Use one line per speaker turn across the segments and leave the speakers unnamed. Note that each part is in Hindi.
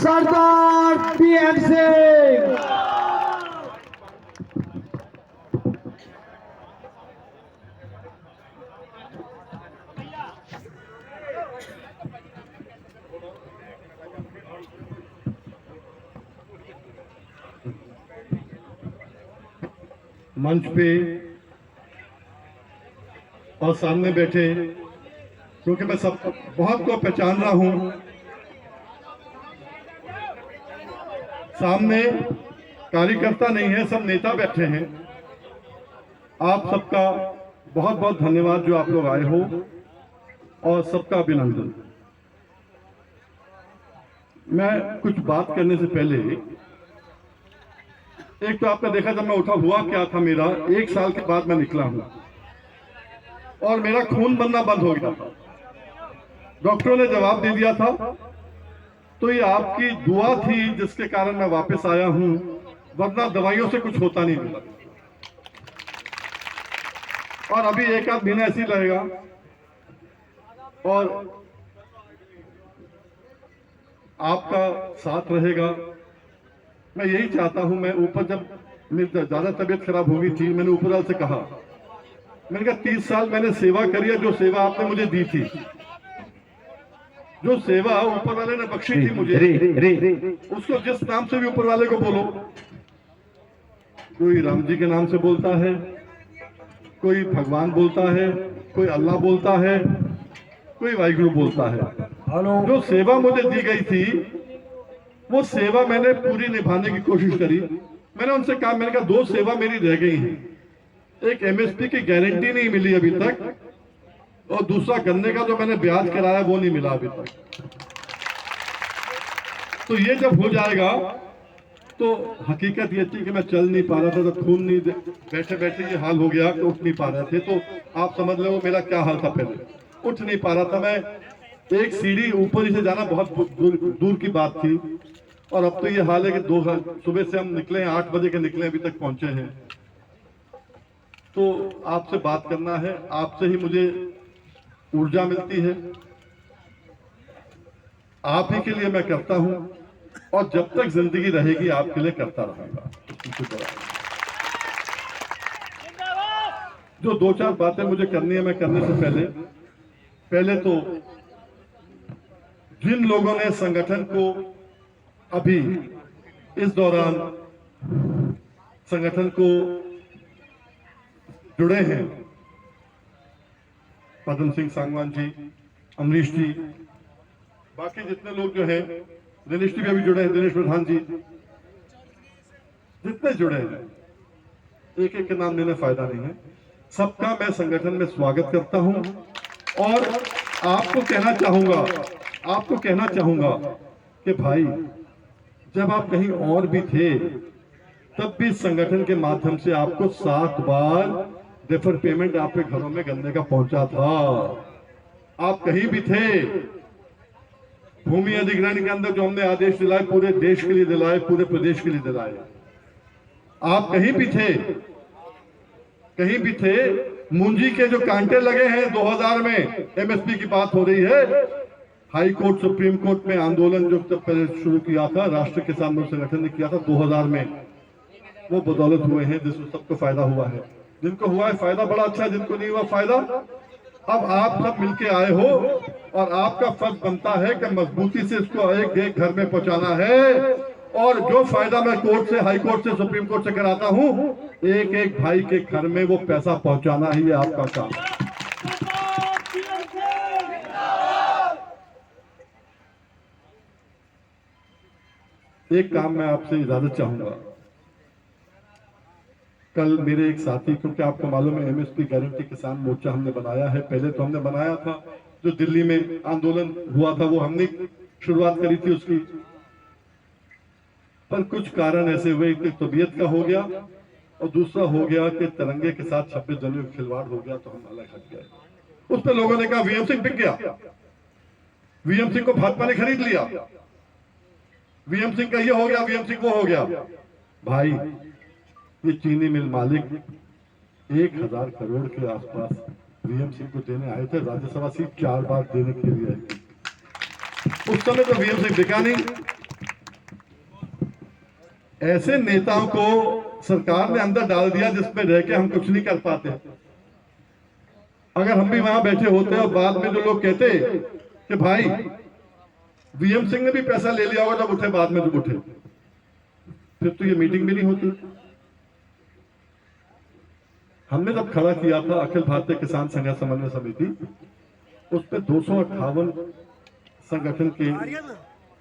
सरदार पीएम सिंह।
मंच पे और सामने बैठे, क्योंकि मैं सब बहुत को पहचान रहा हूं, सामने कार्यकर्ता नहीं है, सब नेता बैठे हैं। आप सबका बहुत बहुत धन्यवाद जो आप लोग आए हो, और सबका अभिनंदन। मैं कुछ बात करने से पहले, एक तो आपने देखा जब मैं उठा, हुआ क्या था, मेरा 1 साल के बाद मैं निकला हूं और मेरा खून बनना बंद हो गया था। डॉक्टरों ने जवाब दे दिया था, तो ये आपकी दुआ थी जिसके कारण मैं वापस आया हूं, वरना दवाइयों से कुछ होता नहीं मिला। और अभी 1 आध महीना ऐसे ही रहेगा, और आपका साथ रहेगा। मैं यही चाहता हूं। मैं ऊपर, जब मेरी ज्यादा तबीयत खराब हो गई थी, मैंने ऊपर वाले से कहा, मैंने कहा 30 साल मैंने सेवा करी है, जो सेवा आपने मुझे दी थी, जो सेवा ऊपर वाले ने बख्शी थी मुझे, उसको जिस नाम से भी ऊपर वाले को बोलो, कोई राम जी के नाम से बोलता है, कोई भगवान बोलता है, कोई अल्लाह बोलता है, कोई वाहिगुरु बोलता है। जो सेवा मुझे दी गई थी, वो सेवा मैंने पूरी निभाने की कोशिश करी। मैंने उनसे कहा, मैंने कहा 2 सेवा मेरी रह गई है। एक एमएसपी की गारंटी नहीं मिली अभी तक, और दूसरा गन्ने का जो मैंने ब्याज कराया वो नहीं मिला अभी तक। तो ये जब हो जाएगा, तो हकीकत ये थी कि मैं चल नहीं पा रहा था, तो खून नहीं, बैठे बैठे ये हाल हो गया कि उठ नहीं पा रहे थे। तो आप समझ लो मेरा क्या हाल था, पहले उठ नहीं पा रहा था मैं। एक सीढ़ी ऊपर से जाना बहुत दूर की बात थी, और अब तो ये हाल है कि 2 सुबह से हम निकले, 8 बजे के निकले, अभी तक पहुंचे हैं। तो आपसे बात करना है, आपसे ही मुझे ऊर्जा मिलती है, आप ही के लिए मैं करता हूं, और जब तक जिंदगी रहेगी आपके लिए करता रहूंगा। जो 2-4 बातें मुझे करनी है, मैं करने से पहले तो जिन लोगों ने संगठन को अभी इस दौरान संगठन को जुड़े हैं, पद्म सिंह सांगवान जी, अमरीश जी, बाकी जितने लोग जो हैं, दिनेश जी भी अभी जुड़े हैं, दिनेश प्रधान जी, जितने जुड़े हैं, एक एक के नाम लेने फायदा नहीं है, सबका मैं संगठन में स्वागत करता हूं। और आपको कहना चाहूंगा कि भाई, जब आप कहीं और भी थे, तब भी संगठन के माध्यम से आपको 7 बार डेफर पेमेंट आपके घरों में गन्ने का पहुंचा था। आप कहीं भी थे, भूमि अधिग्रहण के अंदर जो हमने आदेश दिलाए, पूरे देश के लिए दिलाए, पूरे प्रदेश के लिए दिलाए। आप कहीं भी थे। मुंजी के जो कांटे लगे हैं 2000 में, एमएसपी की बात हो रही है, हाई कोर्ट, सुप्रीम कोर्ट में आंदोलन जो पहले शुरू किया था, राष्ट्रीय किसान मोर्चा संगठन ने किया था 2000 में, वो बदौलत हुए हैं, जिसको सबको फायदा हुआ है। जिनको हुआ है फायदा बड़ा अच्छा, जिनको नहीं हुआ फायदा, अब आप सब मिलके आए हो, और आपका फर्ज बनता है कि मजबूती से इसको एक एक घर में पहुंचाना है। और जो फायदा मैं कोर्ट से, हाई कोर्ट से, सुप्रीम कोर्ट से कराता हूं, एक एक भाई के घर में वो पैसा पहुंचाना ही है आपका काम। एक काम मैं आपसे इजाजत चाहूंगा। कल मेरे एक साथी, क्योंकि आपको मालूम है एमएसपी गारंटी किसान मोर्चा हमने बनाया है, पहले तो हमने बनाया था, जो दिल्ली में आंदोलन हुआ था वो हमने शुरुआत करी थी उसकी, पर कुछ कारण ऐसे हुए, एक तबीयत का हो गया, और दूसरा हो गया कि तिरंगे के साथ 26 जनवरी खिलवाड़ हो गया, तो हम अलग हट गए। उस पर लोगों ने कहा वीएम सिंह बिक गया, वीएम सिंह को भाजपा ने खरीद लिया, वीएम सिंह का ये हो गया, वीएम सिंह वो हो गया। भाई, ये चीनी मिल मालिक 1000 करोड़ के आसपास वीएम सिंह को देने आए थे, राज्यसभा सीट 4 बार देने के लिए आई थी। उस समय तो वीएम सिंह बिका नहीं, ऐसे नेताओं को सरकार ने अंदर डाल दिया जिसमें रह के हम कुछ नहीं कर पाते। अगर हम भी वहां बैठे होते और बाद में जो लोग कहते कि भाई वीएम सिंह ने भी पैसा ले लिया होगा जब उठे, बाद में जब उठे, फिर तो ये मीटिंग भी नहीं होती। हमने जब खड़ा किया था अखिल भारतीय किसान संघर्ष समन्वय समिति, उस पर 258 संगठन के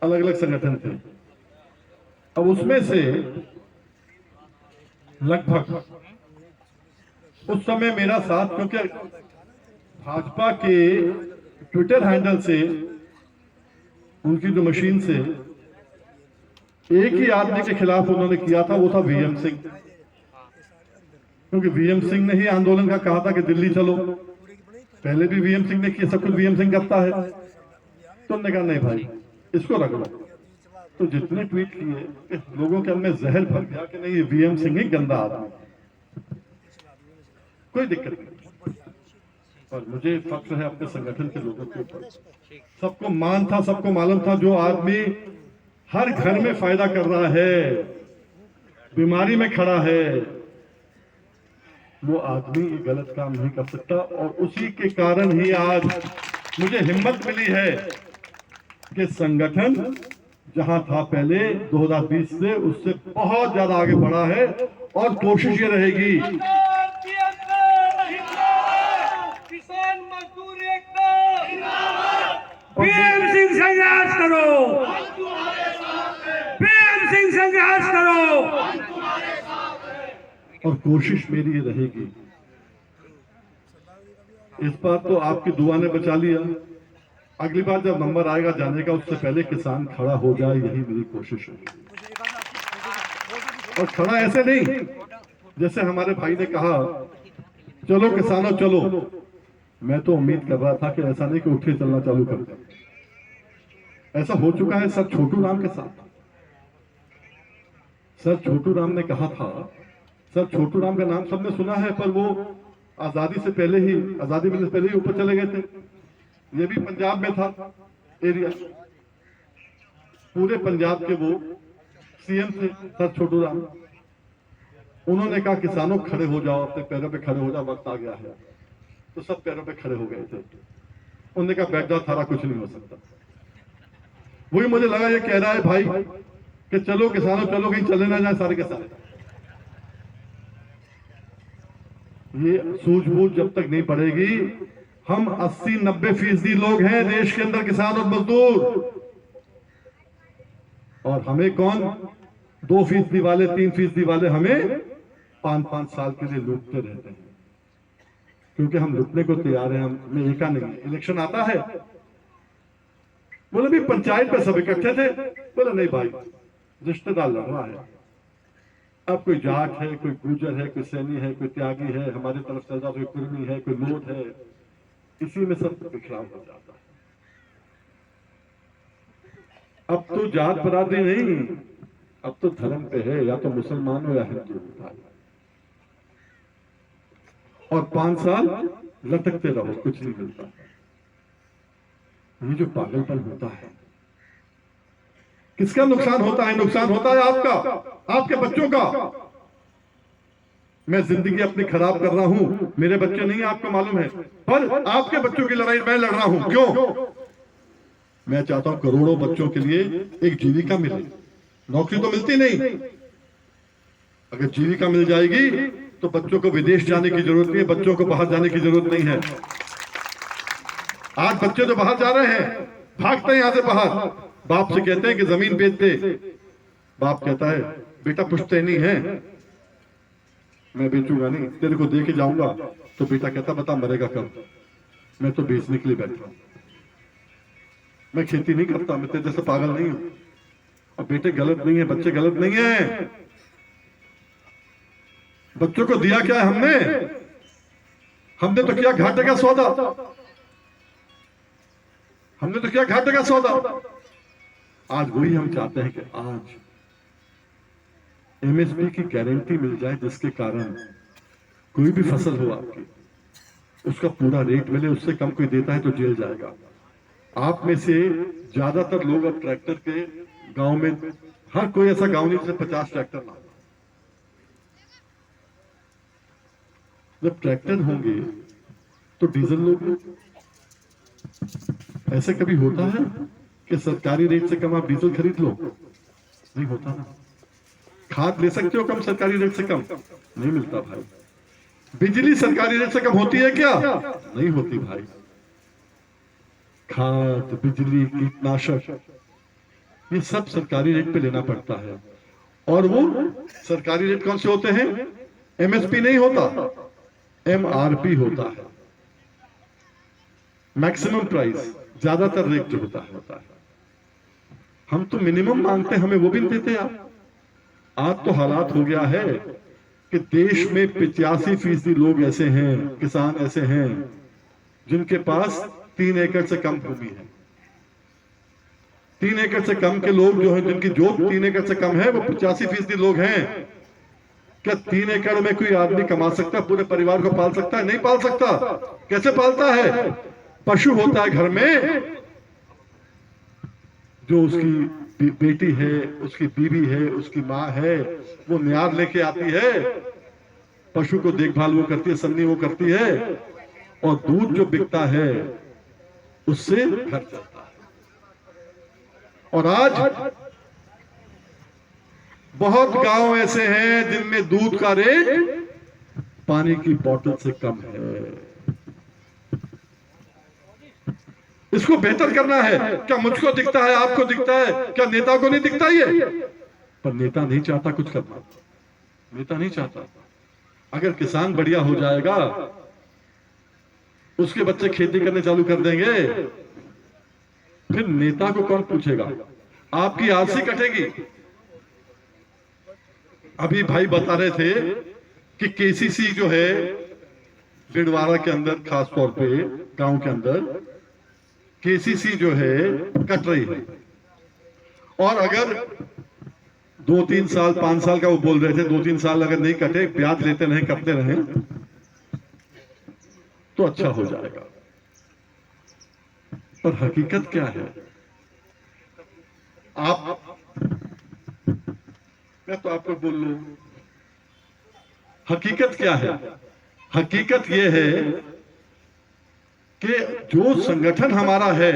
अलग अलग संगठन थे। अब उसमें से लगभग उस समय मेरा साथ, क्योंकि भाजपा के ट्विटर हैंडल से, उनकी जो मशीन से एक ही आदमी के खिलाफ उन्होंने किया था, वो था वीएम सिंह। क्योंकि वीएम सिंह ने ही आंदोलन का कहा था कि दिल्ली चलो। पहले भी वीएम सिंह ने किया, सब कुछ वीएम सिंह करता है। तो उन्होंने कहा नहीं भाई, इसको रख लो। तो जितने ट्वीट किए, लोगों के अंदर जहर भर गया कि नहीं, ये वीएम सिंह ही गंदा आदमी, कोई दिक्कत नहीं। और मुझे फख्र है अपने संगठन के लोगों के ऊपर। सबको मान था, सबको मालूम था, जो आदमी हर घर में फायदा कर रहा है, बीमारी में खड़ा है, वो आदमी ये गलत काम नहीं कर सकता। और उसी के कारण ही आज मुझे हिम्मत मिली है कि संगठन जहां था पहले 2020 से, उससे बहुत ज्यादा आगे बढ़ा है। और कोशिश ये रहेगी,
किसान मजदूर पीएम सिंह संघर्ष करो, पीएम सिंह संघर्ष करो।
और कोशिश मेरी ये रहेगी। इस बार तो आपकी दुआ ने बचा लिया, अगली बार जब नंबर आएगा जाने का, उससे पहले किसान खड़ा हो जाए, यही मेरी कोशिश है। और खड़ा ऐसे नहीं जैसे हमारे भाई ने कहा चलो किसानों चलो। मैं तो उम्मीद कर रहा था कि ऐसा नहीं कि उठे चलना चालू कर दे। ऐसा हो चुका है सर छोटू राम के साथ। सर छोटू राम ने कहा था, सर छोटू राम का नाम सबने सुना है, पर वो आजादी से पहले ही, आजादी मिलने से पहले ही ऊपर चले गए थे। ये भी पंजाब में था एरिया, पूरे पंजाब के वो सीएम थे सर छोटू राम। उन्होंने कहा किसानों खड़े हो जाओ, अपने पैरों पे खड़े हो जाओ, वक्त आ गया है। तो सब पैरों पे खड़े हो गए थे। उन्होंने कहा बैकग्राउंड थारा कुछ नहीं हो सकता। वही मुझे लगा ये कह रहा है भाई कि चलो किसानों चलो, कहीं चले ना जाए सारे के सारे। ये सूझबूझ जब तक नहीं पड़ेगी, हम 80-90% लोग हैं देश के अंदर किसान और मजदूर, और हमें कौन 2% वाले 3% वाले हमें 5-5 साल के लिए लूटते रहते हैं। क्योंकि हम लुटने को तैयार हैं। हमने एका नहीं, इलेक्शन आता है, बोले भी पंचायत पे सब इकट्ठे थे, बोले नहीं भाई रिश्तेदार लड़ रहा है। अब कोई जाट है, कोई गुर्जर है, कोई सैनी है, कोई त्यागी है, हमारी तरफ से कोई कुर्मी है, कोई लोट है, इसी में सब बिखराव हो जाता है। अब तो जात बरादरी नहीं, अब तो धर्म पे है, या तो मुसलमान हो या हिंदू होता है। और 5 साल लटकते रहो, कुछ नहीं मिलता। ये जो पागलपन होता है, किसका नुकसान होता है? नुकसान होता है आपका, आपके बच्चों का। मैं जिंदगी अपनी खराब कर रहा हूं, मेरे बच्चे नहीं, आपको मालूम है, पर आपके बच्चों की लड़ाई मैं लड़ रहा हूं। क्यों? मैं चाहता हूं करोड़ों बच्चों के लिए एक जीविका मिले। नौकरी तो मिलती नहीं, अगर जीविका मिल जाएगी तो बच्चों को विदेश जाने की जरूरत नहीं है, बच्चों को बाहर जाने की जरूरत नहीं है। आज बच्चे जो बाहर जा रहे हैं, भागते हैं यहां से बाहर, बाप से कहते हैं कि जमीन बेच दे। बाप कहता है बेटा पुश्तैनी है, मैं बेचूंगा नहीं, तेरे को दे के जाऊंगा। तो बेटा कहता बता मरेगा कब? मैं तो बेचने के लिए बैठा हूं, मैं खेती नहीं करता, मैं तेरे जैसे पागल नहीं हूं। और बेटे गलत नहीं है, बच्चे गलत नहीं है। बच्चों को दिया क्या है हमने? हमने तो किया घाटे का सौदा, हमने तो किया घाटे का सौदा। आज वही हम चाहते हैं कि आज एमएसपी की गारंटी मिल जाए, जिसके कारण कोई भी फसल हो आपकी, उसका पूरा रेट मिले। उससे कम कोई देता है तो जेल जाएगा। आप में से ज्यादातर लोग अब ट्रैक्टर के गांव में हर कोई ऐसा गांव नहीं जिसे 50 ट्रैक्टर ना हो। जब ट्रैक्टर होंगे तो डीजल लोगे। ऐसे कभी होता है कि सरकारी रेट से कम आप डीजल खरीद लो? नहीं होता ना। खाद ले सकते हो कम सरकारी रेट से कम? नहीं मिलता भाई। बिजली सरकारी रेट से कम होती है क्या? नहीं होती भाई। खाद, बिजली, कीटनाशक, ये सब सरकारी रेट पे लेना पड़ता है। और वो सरकारी रेट कौन से होते हैं? एमएसपी नहीं होता, एमआरपी होता है, मैक्सिमम प्राइस, ज्यादातर रेट जो होता है। हम तो मिनिमम मांगते हैं, हमें वो भी नहीं देते आप। आज तो हालात हो गया है कि देश में 85% लोग ऐसे हैं, किसान ऐसे हैं जिनके पास 3 एकड़ से कम भूमि है। 3 एकड़ से कम के लोग जो हैं, जिनकी जोत 3 एकड़ से कम है, वो 85% लोग हैं। क्या 3 एकड़ में कोई आदमी कमा सकता है, पूरे परिवार को पाल सकता है? नहीं पाल सकता। कैसे पालता है? पशु होता है घर में, जो उसकी बेटी है, उसकी बीवी है, उसकी माँ है, वो न्यार लेके आती है, पशु को देखभाल वो करती है, सन्नी वो करती है, और दूध जो बिकता है उससे घर चलता है। और आज बहुत गांव ऐसे हैं जिनमें दूध का रेट पानी की बोतल से कम है। इसको बेहतर करना है। क्या मुझको दिखता है, आपको दिखता है, क्या नेता को नहीं दिखता ये? पर नेता नहीं चाहता कुछ करना। नेता नहीं चाहता। अगर किसान बढ़िया हो जाएगा, उसके बच्चे खेती करने चालू कर देंगे, फिर नेता को कौन पूछेगा? आपकी आरसी कटेगी। अभी भाई बता रहे थे कि केसीसी जो है बिडवारा के अंदर, खास तौर पे गांव के अंदर केसीसी जो है कट रही है। और अगर 2-3 साल, 5 साल का वो बोल रहे थे, 2-3 साल अगर नहीं कटे, ब्याज लेते रहें, करते रहें, तो अच्छा हो जाएगा। पर हकीकत क्या है? मैं तो आपको बोल लूं, हकीकत क्या है? हकीकत यह है कि जो संगठन हमारा है,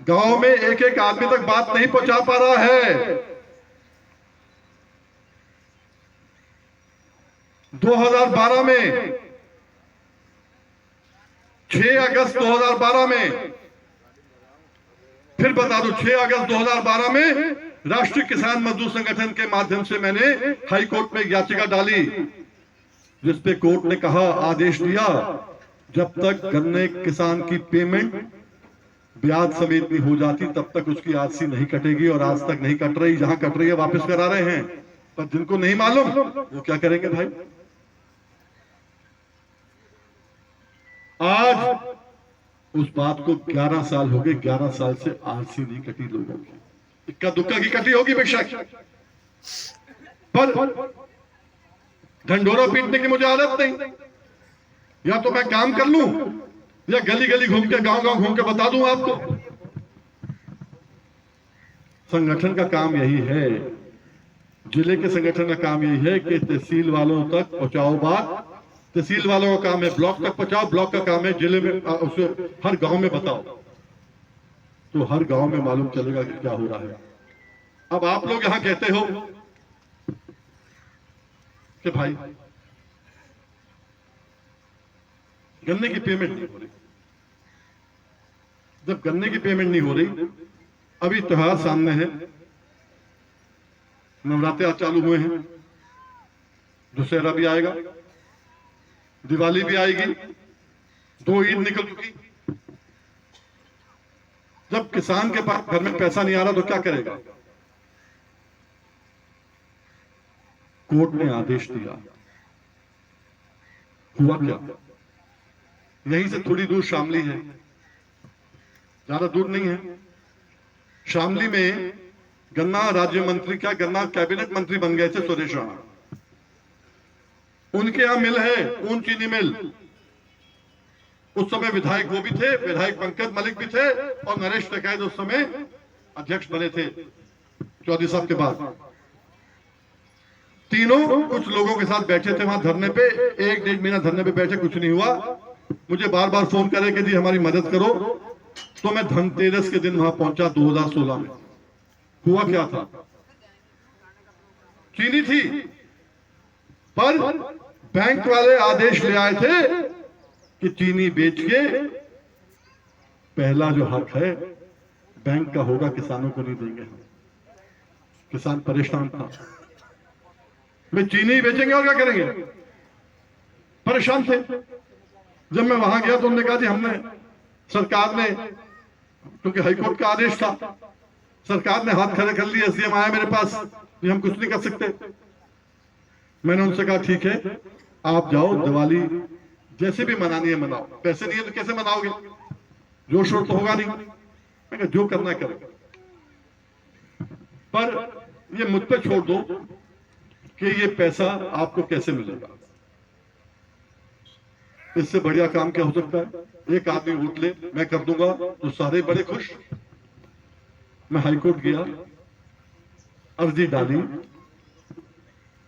गांव में एक एक आदमी तक बात नहीं पहुंचा पा रहा है। 2012 में, 6 अगस्त 2012 में, फिर बता दूं, 6 अगस्त 2012 में राष्ट्रीय किसान मजदूर संगठन के माध्यम से मैंने हाई कोर्ट में याचिका डाली, जिसपे कोर्ट ने कहा, आदेश दिया, जब तक गन्ने किसान की पेमेंट ब्याज समेत नहीं हो जाती तब तक उसकी आरसी नहीं कटेगी। और आज तक नहीं कट रही। जहां कट रही है वापस करा रहे हैं। पर जिनको नहीं मालूम वो क्या करेंगे भाई? आज उस बात को 11 साल हो गए, 11 साल से आरसी नहीं कटी लोगों की। इक्का दुक्का की कटी होगी बेशक, पर ढंढोरा पीटने की मुझे आदत नहीं। या तो मैं काम कर लूं, या गली गली घूम के, गांव गांव घूम के बता दूं आपको। संगठन का काम यही है, जिले के संगठन का काम यही है कि तहसील वालों तक पहुंचाओ बात। तहसील वालों का काम है ब्लॉक तक पहुंचाओ, ब्लॉक का काम है जिले में, उसे हर गांव में बताओ, तो हर गांव में मालूम चलेगा कि क्या हो रहा है। अब आप लोग यहां कहते हो कि भाई गन्ने की पेमेंट नहीं हो रही। जब गन्ने की पेमेंट नहीं हो रही, अभी त्योहार सामने है, नवरात्रे चालू हुए हैं, दशहरा भी आएगा, दिवाली भी आएगी, 2 ईद निकल चुकी। जब किसान के पास घर में पैसा नहीं आ रहा तो क्या करेगा? कोर्ट ने आदेश दिया। हुआ क्या? यहीं से थोड़ी दूर शामली है, ज्यादा दूर नहीं है। शामली में गन्ना राज्य मंत्री, क्या गन्ना कैबिनेट मंत्री बन गए थे सुरेश राणा। उनके यहां मिल है, ऊन चीनी मिल। उस समय विधायक वो भी थे, विधायक पंकज मलिक भी थे, और नरेश टिकैत उस समय अध्यक्ष बने थे चौधरी साहब के बाद, तीनों कुछ लोगों के साथ बैठे थे वहां धरने पे, 1-1.5 महीना धरने पे बैठे, कुछ नहीं हुआ। मुझे बार बार फोन करे कि जी हमारी मदद करो, तो मैं धनतेरस के दिन वहां पहुंचा 2016 में। हुआ क्या था, चीनी थी, पर बैंक वाले आदेश ले आए थे कि चीनी बेच के पहला जो हक है बैंक का होगा, किसानों को नहीं देंगे हम। किसान परेशान था, वे चीनी बेचेंगे और क्या करेंगे, परेशान थे। जब मैं वहां गया तो उन्होंने कहा जी हमने, सरकार ने, क्योंकि हाईकोर्ट का आदेश था, सरकार ने हाथ खड़े कर लिए, एसडीएम आया मेरे पास, ये हम कुछ नहीं कर सकते। मैंने उनसे कहा ठीक है, आप जाओ, दिवाली जैसे भी मनानी है मनाओ, पैसे नहीं है तो कैसे मनाओगे, जोर शोर तो होगा नहीं। मैं कहा जो करना है करो, पर ये मुझ पे छोड़ दो कि ये पैसा आपको कैसे मिलेगा। इससे बढ़िया काम क्या हो सकता है, एक आदमी वोट ले, मैं कर दूंगा, तो सारे बड़े खुश। मैं हाईकोर्ट गया, अर्जी डाली,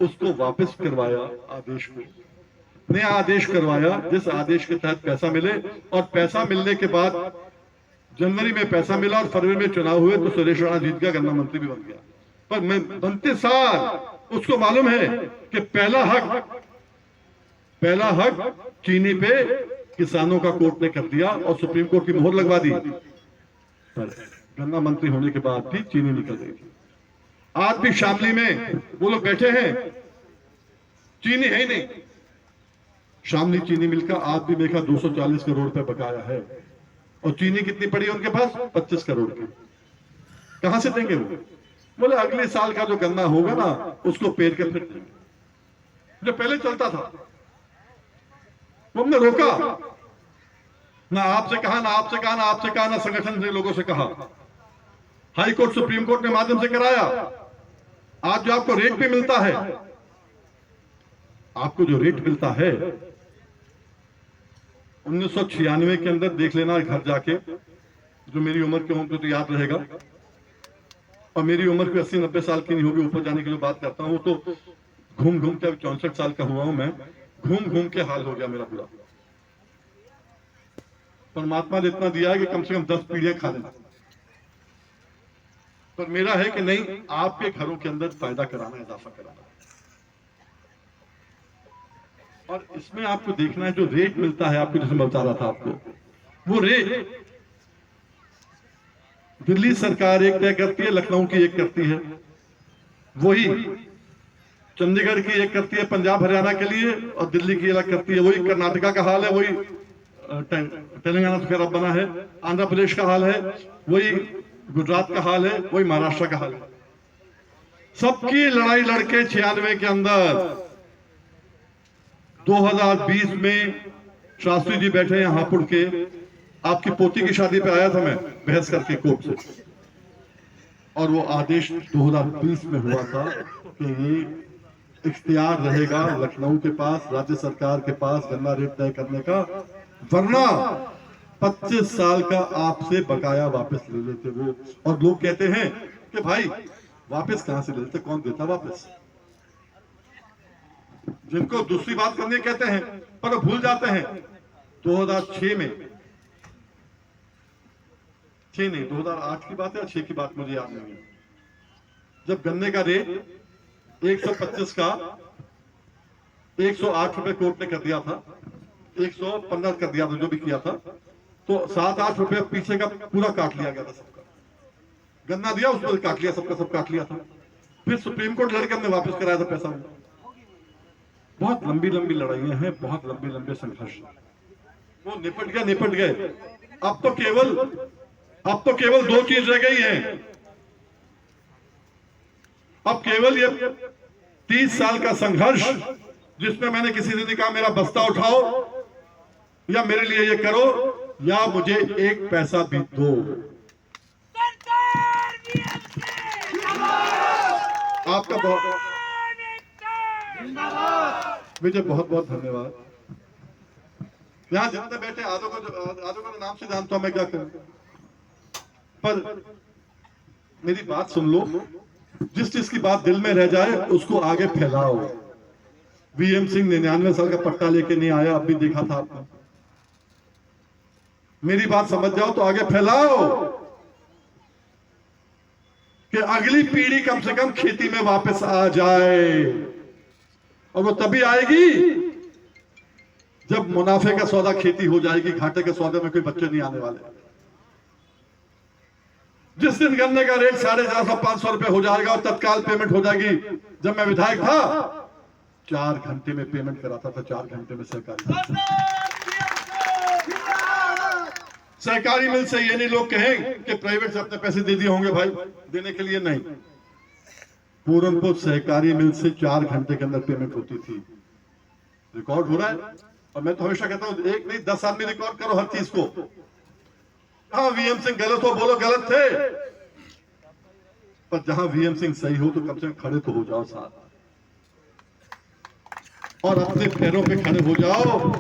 उसको वापस करवाया, आदेश को नया आदेश करवाया, जिस आदेश के तहत पैसा मिले, और पैसा मिलने के बाद जनवरी में पैसा मिला और फरवरी में चुनाव हुए तो सुरेश राणा जीत गया, गन्ना मंत्री भी बन गया। पर मैं बनते साल उसको मालूम है कि पहला हक चीनी पे किसानों का कोर्ट ने कर दिया और सुप्रीम कोर्ट की मोहर लगवा दी, पर गन्ना मंत्री होने के बाद भी चीनी निकल गई थी। आज भी शामली में वो लोग बैठे हैं, चीनी है ही नहीं। शामली चीनी मिल का आज भी मेरे 240 करोड़ रुपए बकाया है, और चीनी कितनी पड़ी है उनके पास, 25 करोड़ की। कहां से देंगे वो? बोले अगले साल का जो गन्ना होगा ना उसको पेड़ के फिर देंगे। जो पहले चलता था वो हमने रोका, ना आपसे कहा, ना संगठन से लोगों से कहा, हाई कोर्ट सुप्रीम कोर्ट के माध्यम से कराया। आज जो आपको रेट भी मिलता है, आपको जो रेट मिलता है 1996 के अंदर, देख लेना घर जाके, जो मेरी उम्र के होंगे तो याद रहेगा, और मेरी उम्र कोई 80-90 साल की नहीं होगी, ऊपर जाने के लिए बात करता हूं, तो घूम घूम के 64 साल का हुआ हूं मैं, घूम घूम के हाल हो गया मेरा पूरा। परमात्मा ने इतना दिया है कि कम से कम 10 पीढ़ियां खा लेना, पर मेरा है कि नहीं, आपके घरों के अंदर फायदा कराना, इजाफा कराना। और इसमें आपको देखना है जो रेट मिलता है आपको, जैसे मैं बता रहा था आपको, वो रेट दिल्ली सरकार एक तय करती है, लखनऊ की एक करती है, वही चंडीगढ़ की एक करती है पंजाब हरियाणा के लिए, और दिल्ली की अलग करती है। वही कर्नाटका का हाल है, वही तेलंगाना फिर अब बना है, आंध्र प्रदेश का हाल है, वही गुजरात का हाल है, वही महाराष्ट्र का हाल है। सबकी लड़ाई लड़के 96 के अंदर 2020 में शास्त्री जी बैठे हैं हापुड़ के, आपकी पोती की शादी पे आया था मैं बहस करके कोर्ट से, और वो आदेश 2020 में हुआ था कि ये इख्तियार रहेगा लखनऊ के पास, राज्य सरकार के पास गन्ना रेट तय करने का, वरना 25 साल का आपसे बकाया वापस ले लेते वो। और लोग कहते हैं कि भाई वापस कहां से ले लेते, कौन देता वापस? जिनको दूसरी बात करने कहते हैं, पर वो भूल जाते हैं 2006 में, 2008 की बात है, 6 की बात मुझे याद नहीं है, जब गन्ने का रेट 125 का 108 रुपए कोर्ट ने कर दिया था, 115 कर दिया था, जो भी किया था, तो 7-8 रुपए पीछे का पूरा काट लिया गया था सबका। गन्ना दिया उसको काट लिया, सबका सब काट लिया था। फिर सुप्रीम कोर्ट लड़के हमने वापस कराया था पैसा। बहुत लंबी लंबी लड़ाइयां हैं, बहुत लंबे लंबे संघर्ष, वो निपट गए। अब तो केवल 2 चीज रह गई है। अब केवल ये 30 साल का संघर्ष, जिसमें मैंने किसी से नहीं कहा मेरा बस्ता उठाओ या मेरे लिए ये करो या मुझे एक पैसा भी दो। आपका बहुत विजय, बहुत बहुत धन्यवाद। यहां जितने बैठे आधों का नाम से जानता हूं मैं, क्या करूं, पर मेरी बात सुन लो, जिस चीज की बात दिल में रह जाए उसको आगे फैलाओ। वीएम सिंह 99 साल का पट्टा लेके नहीं आया, अब भी देखा था आपने। मेरी बात समझ जाओ तो आगे फैलाओ कि अगली पीढ़ी कम से कम खेती में वापस आ जाए। और वो तभी आएगी जब मुनाफे का सौदा खेती हो जाएगी, घाटे के सौदे में कोई बच्चे नहीं आने वाले। जिस दिन गन्ने का रेट 450-500 रुपए हो जाएगा और तत्काल पेमेंट हो जाएगी। जब मैं विधायक था 4 घंटे में पेमेंट कराता था, 4 घंटे में सहकारी मिल से। ये नहीं लोग कहें कि प्राइवेट से अपने पैसे दे दिए होंगे, भाई देने के लिए नहीं। पूरनपुर सहकारी मिल से 4 घंटे के अंदर पेमेंट होती थी। रिकॉर्ड हो रहा है। और मैं तो हमेशा कहता हूं, एक नहीं 10 आदमी रिकॉर्ड करो हर चीज को। हाँ, वीएम सिंह गलत हो बोलो गलत थे, पर जहां वीएम सिंह सही हो तो कम से कम खड़े तो हो जाओ साथ, और अपने पैरों पे खड़े हो जाओ।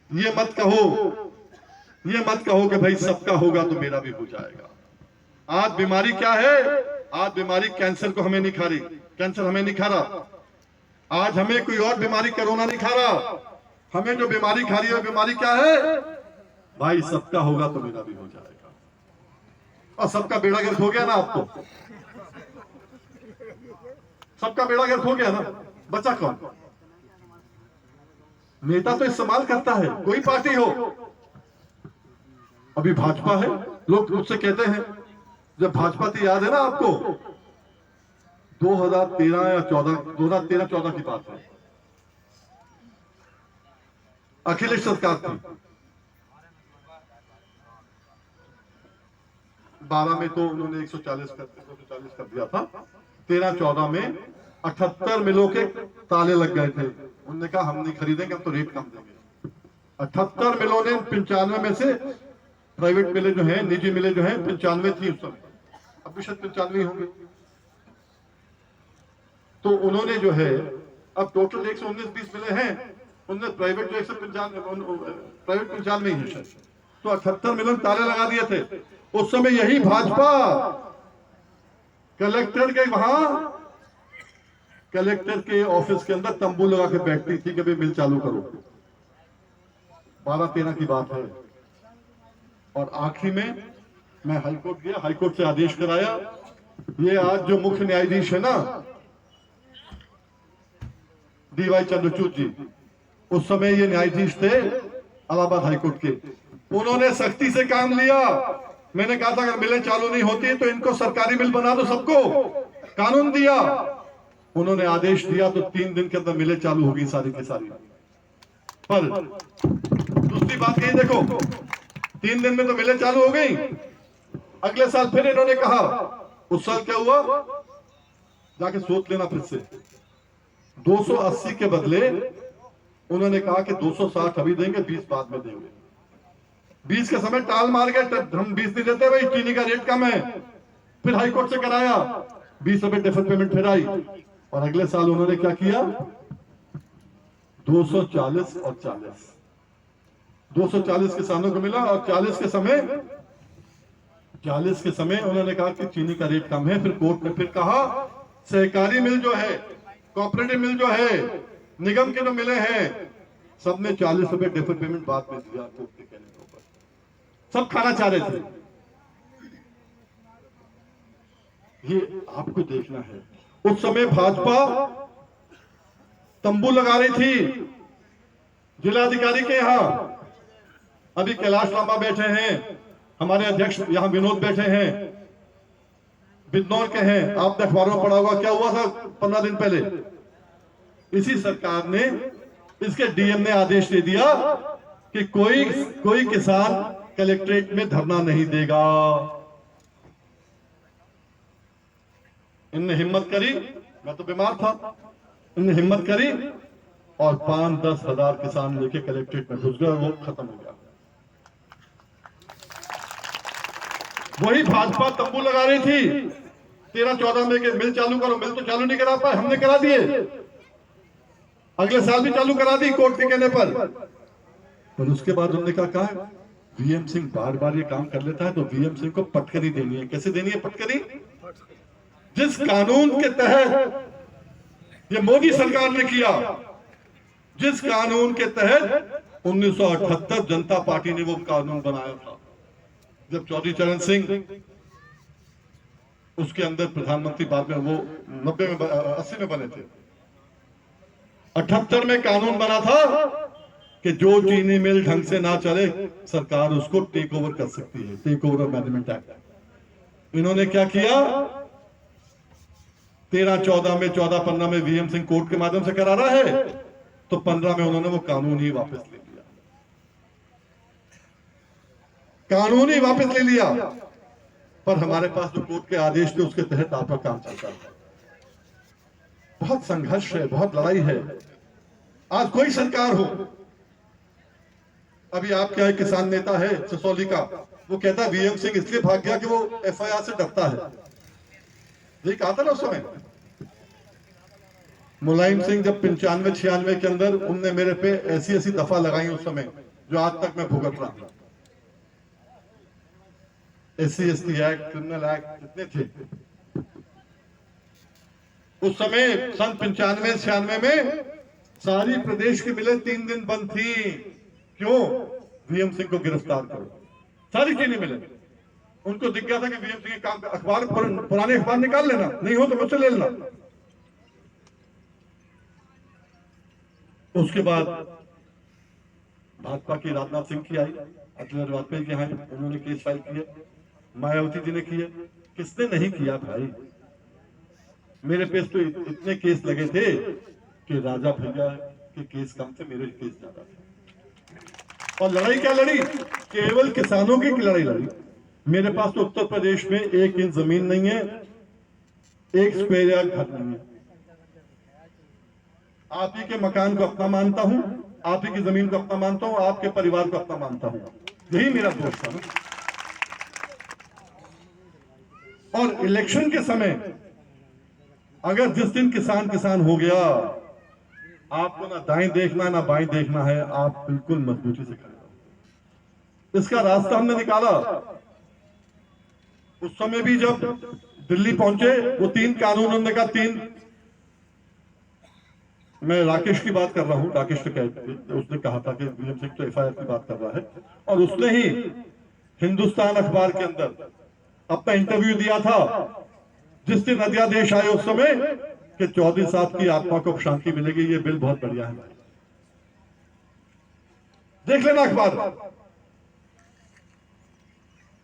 ये मत कहो कि भाई सबका होगा तो मेरा भी हो जाएगा। आज बीमारी क्या है? आज बीमारी कैंसर को हमें नहीं खा रही, कैंसर हमें नहीं खा रहा। आज हमें कोई और बीमारी कोरोना नहीं खा रहा। हमें जो बीमारी खा रही है बीमारी क्या है? भाई सबका होगा तो मेरा भी हो जाएगा। और सबका बेड़ा गर्क हो गया ना। आपको सबका बेड़ा गर्क हो गया ना। बचा कौन? नेता तो इस्तेमाल करता है, कोई पार्टी हो। अभी भाजपा है, लोग मुझसे कहते हैं, जब भाजपा थी याद है ना आपको, 2013 या 2014 की बात है, अखिलेश सरकार थी। 12 में तो उन्होंने 140 कर दिया था। 13-14 में 78 मिलों के ताले लग गए थे। उन्होंने कहा हम नहीं खरीदेंगे, हम तो रेट कम देंगे। 78 मिलों ने 95 में से, प्राइवेट मिलें जो हैं, निजी मिलें जो हैं, 95 थी उस समय, अब भी शायद 95 होंगे। तो उन्होंने जो है, अब टोटल 119-20 मिले हैं, उन्होंने प्राइवेट जो 195 प्राइवेट 95 ही है शायद, तो 78 मिलों ताले लगा दिए थे। उस समय यही भाजपा कलेक्टर के ऑफिस के अंदर तंबू लगा के बैठती थी कि भाई मिल चालू करो। 12-13 की बात है। और आखिरी में मैं हाईकोर्ट गया, हाईकोर्ट से आदेश कराया। ये आज जो मुख्य न्यायाधीश है ना, DY चंद्रचूड़ जी, उस समय ये न्यायाधीश थे इलाहाबाद हाईकोर्ट के। उन्होंने सख्ती से काम लिया। मैंने कहा था अगर मिलें चालू नहीं होती तो इनको सरकारी मिल बना दो सबको, कानून दिया। उन्होंने आदेश दिया तो 3 दिन के अंदर मिलें चालू होगी सारी की सारी। पर दूसरी बात यही देखो, 3 दिन में तो मिलें चालू हो गई। अगले साल फिर इन्होंने कहा, उस साल क्या हुआ जाके सोच लेना फिर से, 280 के बदले उन्होंने कहा कि 260 अभी देंगे, 20 बाद में देंगे। 20 के समय टाल मार गए, हम 20 नहीं देते भाई, चीनी का रेट कम है। फिर हाईकोर्ट से कराया, 20 रुपए डेफर पेमेंट फिर आई। और अगले साल उन्होंने क्या किया, 240 और 40, 240 किसानों को मिला। और 40 के समय उन्होंने कहा कि चीनी का रेट कम है। फिर कोर्ट ने फिर कहा सहकारी मिल जो है, कोऑपरेटिव मिल जो है, निगम के जो मिले हैं, सब ने 40 रुपए डेफर पेमेंट बाद में दिया। कोर्ट के कहने के ऊपर सब खाना चाह रहे थे। ये आपको देखना है। उस समय भाजपा तंबू लगा रही थी जिलाधिकारी के यहां। अभी कैलाश लांबा बैठे हैं, हमारे अध्यक्ष यहां विनोद बैठे हैं, बिजनौर के हैं। आपने अखबारों में पढ़ा होगा क्या हुआ था 15 दिन पहले। इसी सरकार ने, इसके डीएम ने आदेश दे दिया कि कोई किसान कलेक्ट्रेट में धरना नहीं देगा। इनने हिम्मत करी, मैं तो बीमार था, इनने हिम्मत करी और 5-10 हजार किसान लेके कलेक्ट्रेट में घुस गए, वो खत्म हो गया। वही भाजपा तंबू लगा रही थी 13-14 में कि मिल चालू करो। मिल तो चालू नहीं करा पाए, हमने करा दिए। अगले साल भी चालू करा दी कोर्ट के कहने पर उसके बाद उन्होंने कहा वीएम सिंह बार बार ये काम कर लेता है तो वीएम सिंह को पटकनी देनी है। कैसे देनी है पटकनी? जिस कानून के तहत ये मोदी सरकार ने किया, जिस कानून के तहत 1978 जनता पार्टी ने वो कानून बनाया था, जब चौधरी चरण सिंह उसके अंदर प्रधानमंत्री, बाद में वो 90 में 80 में बने थे। 78 में कानून बना था कि जो चीनी मिल ढंग से ना चले सरकार उसको टेक ओवर कर सकती है, टेक ओवर मैनेजमेंट एक्ट। इन्होंने क्या किया, 13-14 में, 14-15 में वीएम सिंह कोर्ट के माध्यम से करारा है, तो 15 में उन्होंने वो कानून ही वापस ले लिया, कानून ही वापस ले लिया। पर हमारे पास जो कोर्ट के आदेश थे उसके तहत आपका काम चलता है। बहुत संघर्ष है, बहुत लड़ाई है। आज कोई सरकार हो, अभी आपके यहाँ किसान नेता है ससौली का, वो कहता है वीएम सिंह इसलिए भाग गया कि वो एफआईआर से डरता है। यही कहा था ना उस समय। मुलायम सिंह जब 95-96 के अंदर उनने मेरे पे ऐसी दफा लगाई उस समय, जो आज तक मैं भुगत रहा हूं। SC/ST एक्ट, क्रिमिनल एक्ट जितने थे उस समय सन 95-96 में सारी प्रदेश की मिलें 3 दिन बंद थी। क्यों? वीएम सिंह को गिरफ्तार करो। सारी चीनी मिलें, उनको दिख गया था कि वीएम सिंह के काम अखबार, पुराने अखबार निकाल लेना, नहीं हो तो मुझसे ले लेना। उसके बाद भाजपा की राजनाथ सिंह की आई, अटल वाजपेयी के यहाँ उन्होंने केस फाइल किए, मायावती जी ने किए। किसने नहीं किया भाई? मेरे पे तो इतने केस लगे थे कि राजा भैया के केस कम थे, मेरे केस ज्यादा थे। और लड़ाई क्या लड़ी? केवल किसानों की लड़ाई लड़ी। मेरे पास तो उत्तर प्रदेश में 1 इंच जमीन नहीं है, 1 स्क्वायर यार्ड घर नहीं है। आप ही के मकान को अपना मानता हूं, आप ही की जमीन को अपना मानता हूं, आपके परिवार को अपना मानता हूं। यही मेरा दोष था। और इलेक्शन के समय अगर जिस दिन किसान हो गया, आपको ना दाएं देखना ना बाएं देखना है, आप बिल्कुल मजबूती से खड़े। इसका रास्ता हमने निकाला। उस समय भी जब दिल्ली पहुंचे, वो 3 कानून उन्होंने कहा, 3, मैं राकेश की बात कर रहा हूं, राकेश उसने कहा था कि वीएम सिंह तो एफआईआर की बात कर रहा है, और उसने ही हिंदुस्तान अखबार के अंदर अपना इंटरव्यू दिया था जिस दिन अध्यादेश आए उस समय कि चौधरी साहब की आत्मा को शांति मिलेगी, ये बिल बहुत बढ़िया है। देख लेना अखबार।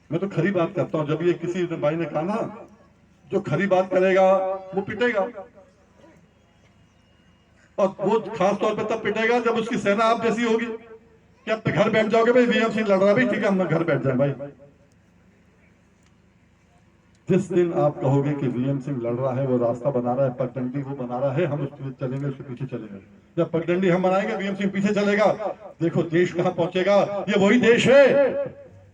मैं तो खरी बात करता हूं। जब ये किसी भाई ने कहा ना, जो खरी बात करेगा वो पिटेगा, और वो खास तौर पे तब पिटेगा जब उसकी सेना आप जैसी होगी कि अपने घर बैठ जाओगे, भाई वीएम सिंह लड़ रहा है, भाई ठीक है हम घर बैठ जाए। भाई जिस दिन आप कहोगे कि वीएम सिंह लड़ रहा है, वो रास्ता बना रहा है, पगडंडी वो बना रहा है, हम उसके चलेंगे, उसके पीछे चलेंगे। जब पगडंडी हम बनाएंगे, वीएम सिंह पीछे चलेगा, देखो देश कहां पहुंचेगा। ये वही देश है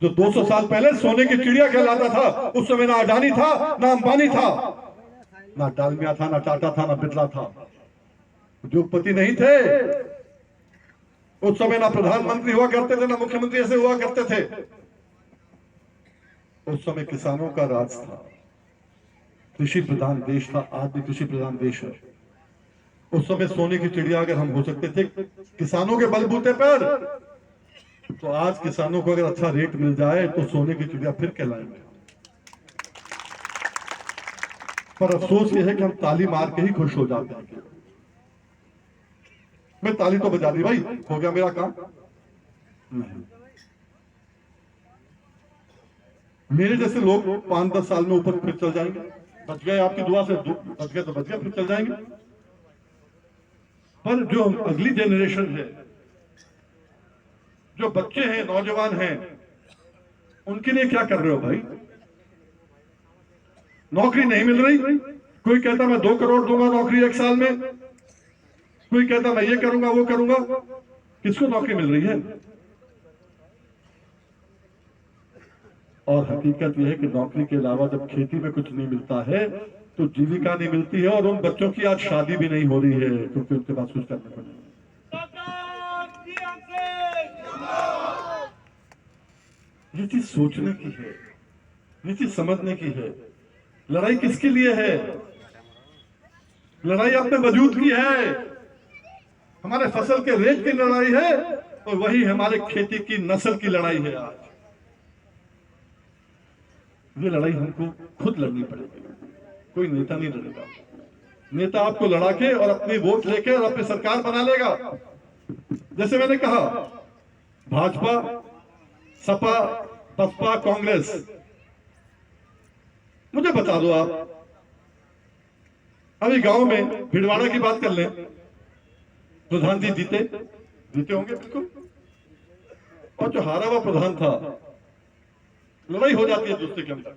जो 200 साल पहले सोने की चिड़िया कहलाता था। उस समय ना अडानी था, ना अंबानी था, ना डालमिया था, ना टाटा था, ना बिरला था, उद्योगपति नहीं थे। उस समय ना प्रधानमंत्री हुआ करते थे, ना मुख्यमंत्री ऐसे हुआ करते थे। उस समय किसानों का राज था, कृषि प्रधान देश था। आज भी कृषि प्रधान देश है। उस समय सोने की चिड़िया अगर हम हो सकते थे किसानों के बलबूते पर, तो आज किसानों को अगर अच्छा रेट मिल जाए तो सोने की चिड़िया फिर कहलाएंगे। पर अफसोस यह है कि हम ताली मार के ही खुश हो जाते हैं। मैं ताली तो बजा दी भाई, हो गया मेरा काम। नहीं, मेरे जैसे लोग 5-10 साल में ऊपर फिर चल जाएंगे। बच गए आपकी दुआ से, बच गए तो बच गए, फिर चल जाएंगे। पर जो अगली जनरेशन है, जो बच्चे हैं, नौजवान हैं, उनके लिए क्या कर रहे हो भाई? नौकरी नहीं मिल रही। कोई कहता मैं 2 करोड़ दूंगा नौकरी 1 साल में, कोई कहता मैं ये करूंगा वो करूंगा। किसको नौकरी मिल रही है? और हकीकत यह है कि नौकरी के अलावा जब खेती में कुछ नहीं मिलता है तो जीविका नहीं मिलती है, और उन बच्चों की आज शादी भी नहीं हो रही है क्योंकि उनके पास कुछ करने को नहीं। ये चीज सोचने की है, ये चीज समझने की है। लड़ाई किसके लिए है? लड़ाई अपने वजूद की है, हमारे फसल के रेट की लड़ाई है, और वही हमारे खेती की नस्ल की लड़ाई है। आज ये लड़ाई हमको खुद लड़नी पड़ेगी, कोई नेता नहीं लड़ेगा। नेता आपको लड़ा के और अपनी वोट लेके और अपनी सरकार बना लेगा। जैसे मैंने कहा, भाजपा, सपा, बसपा, कांग्रेस, मुझे बता दो आप, अभी गांव में भिड़वाड़ा की बात कर लें, प्रधान जी जीते होंगे बिल्कुल, और जो हारा हुआ प्रधान था, लड़ाई हो जाती है दूसरे के अंदर।